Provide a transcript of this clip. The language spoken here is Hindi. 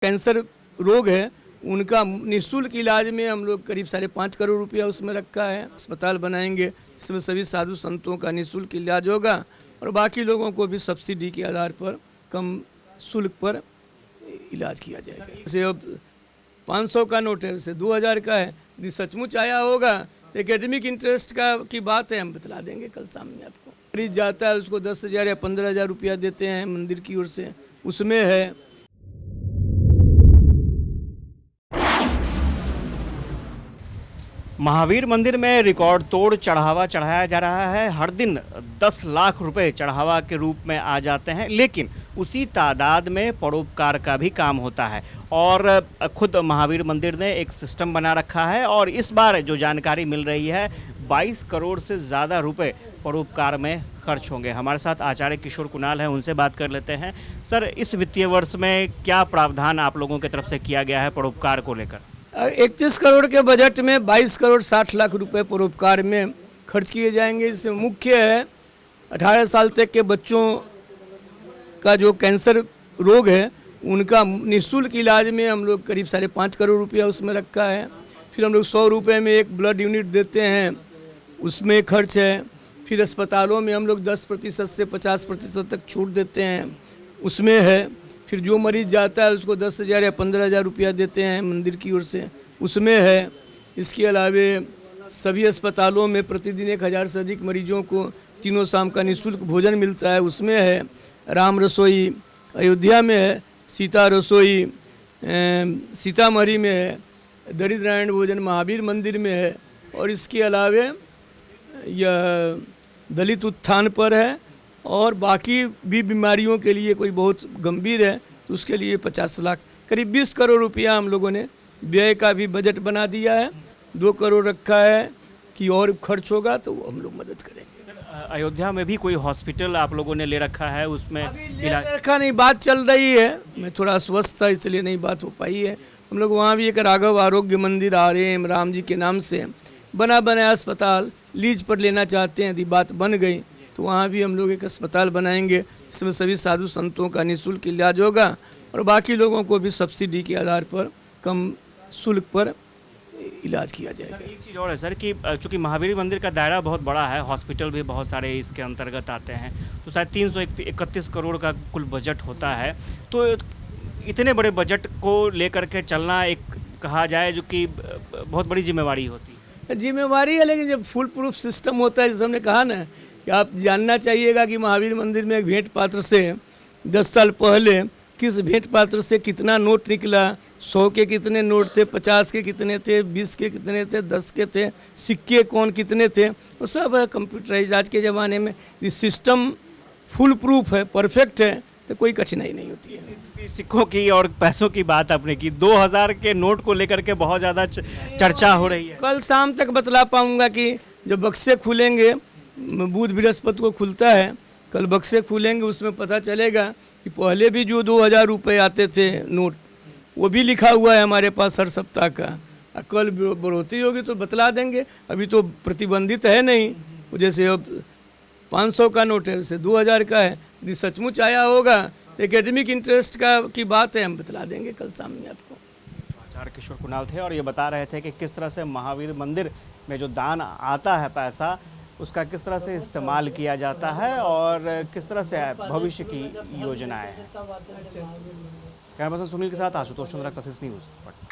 कैंसर रोग है उनका निःशुल्क इलाज में हम लोग करीब 5.5 करोड़ रुपया उसमें रखा है। अस्पताल बनाएंगे इसमें सभी साधु संतों का निःशुल्क इलाज होगा और बाकी लोगों को भी सब्सिडी के आधार पर कम शुल्क पर इलाज किया जाएगा। जैसे अब 500 का नोट है, जैसे 2000 का है। यदि सचमुच आया होगा तो एकेडमिक इंटरेस्ट की बात है, हम बतला देंगे कल शाम में आपको। मरीज जाता है उसको 10,000 या 15,000 रुपया देते हैं मंदिर की ओर से, उसमें है। महावीर मंदिर में रिकॉर्ड तोड़ चढ़ावा चढ़ाया जा रहा है। हर दिन 10 लाख रुपए चढ़ावा के रूप में आ जाते हैं, लेकिन उसी तादाद में परोपकार का भी काम होता है। और खुद महावीर मंदिर ने एक सिस्टम बना रखा है और इस बार जो जानकारी मिल रही है 22 करोड़ से ज़्यादा रुपए परोपकार में खर्च होंगे। हमारे साथ आचार्य किशोर कुणाल हैं, उनसे बात कर लेते हैं। सर, इस वित्तीय वर्ष में क्या प्रावधान आप लोगों की तरफ से किया गया है परोपकार को लेकर? 31 करोड़ के बजट में 22 करोड़ 60 लाख रुपए परोपकार में खर्च किए जाएंगे। इसमें मुख्य है 18 साल तक के बच्चों का जो कैंसर रोग है उनका निःशुल्क इलाज में हम लोग करीब 5.5 करोड़ रुपया उसमें रखा है। फिर हम लोग 100 रुपये में एक ब्लड यूनिट देते हैं, उसमें खर्च है। फिर अस्पतालों में हम लोग 10% से 50% तक छूट देते हैं, उसमें है। फिर जो मरीज जाता है उसको 10,000 या 15,000 रुपया देते हैं मंदिर की ओर से, उसमें है। इसके अलावे सभी अस्पतालों में प्रतिदिन 1000 से अधिक मरीजों को तीनों शाम का निःशुल्क भोजन मिलता है, उसमें है। राम रसोई अयोध्या में है, सीता रसोई सीतामढ़ी में है, दरिद्र नारायण भोजन महावीर मंदिर में है। और इसके अलावे यह दलित उत्थान पर है और बाकी भी बीमारियों के लिए कोई बहुत गंभीर है तो उसके लिए 50 लाख, करीब 20 करोड़ रुपया हम लोगों ने व्यय का भी बजट बना दिया है। 2 करोड़ रखा है कि और खर्च होगा तो हम लोग मदद करेंगे। अयोध्या में भी कोई हॉस्पिटल आप लोगों ने ले रखा है, उसमें इलाज रखा नहीं, बात चल रही है। मैं थोड़ा अस्वस्थ था इसलिए नहीं बात हो पाई है। हम लोग वहाँ भी एक राघव आरोग्य मंदिर RM राम जी के नाम से बना बनाया अस्पताल लीज पर लेना चाहते हैं। यदि बात बन गई तो वहाँ भी हम लोग एक अस्पताल बनाएंगे, इसमें सभी साधु संतों का निःशुल्क इलाज होगा और बाकी लोगों को भी सब्सिडी के आधार पर कम शुल्क पर इलाज किया जाएगा। एक चीज़ और है सर कि चूँकि महावीर मंदिर का दायरा बहुत बड़ा है, हॉस्पिटल भी बहुत सारे इसके अंतर्गत आते हैं, तो शायद 331 करोड़ का कुल बजट होता है। तो इतने बड़े बजट को लेकर के चलना एक कहा जाए जो कि बहुत बड़ी जिम्मेवारी होती है। जिम्मेवारी है, लेकिन जब फुल प्रूफ सिस्टम होता है, जैसे हमने कहा ना कि आप जानना चाहिएगा कि महावीर मंदिर में एक भेंट पात्र से 10 साल पहले किस भेंट पात्र से कितना नोट निकला, 100 के कितने नोट थे, 50 के कितने थे, 20 के कितने थे, 10 के थे, सिक्के कौन कितने थे, वो सब है कंप्यूटराइज। आज के ज़माने में ये सिस्टम फुल प्रूफ है, परफेक्ट है, तो कोई कठिनाई नहीं होती है। सिक्कों की और पैसों की बात आपने की, 2000 के नोट को लेकर के बहुत ज़्यादा चर्चा हो रही है। कल शाम तक बतला पाऊंगा कि जब बक्से खुलेंगे, बुध बृहस्पति को खुलता है, कल बक्से खुलेंगे, उसमें पता चलेगा कि पहले भी जो 2000 रुपये आते थे नोट, वो भी लिखा हुआ है हमारे पास हर सप्ताह का। कल बढ़ोतरी होगी तो बतला देंगे, अभी तो प्रतिबंधित है नहीं। जैसे अब 500 का नोट है, जैसे 2000 का है। यदि सचमुच आया होगा तो एकेडमिक इंटरेस्ट की बात है, हम बतला देंगे कल सामने आपको। आचार्य किशोर कुणाल थे और ये बता रहे थे कि किस तरह से महावीर मंदिर में जो दान आता है पैसा, उसका किस तरह से इस्तेमाल किया जाता है और किस तरह से भविष्य की योजनाएं हैं। कैमरा पर्सन सुनील के साथ आशुतोष चंद्रा, कशिश न्यूज़।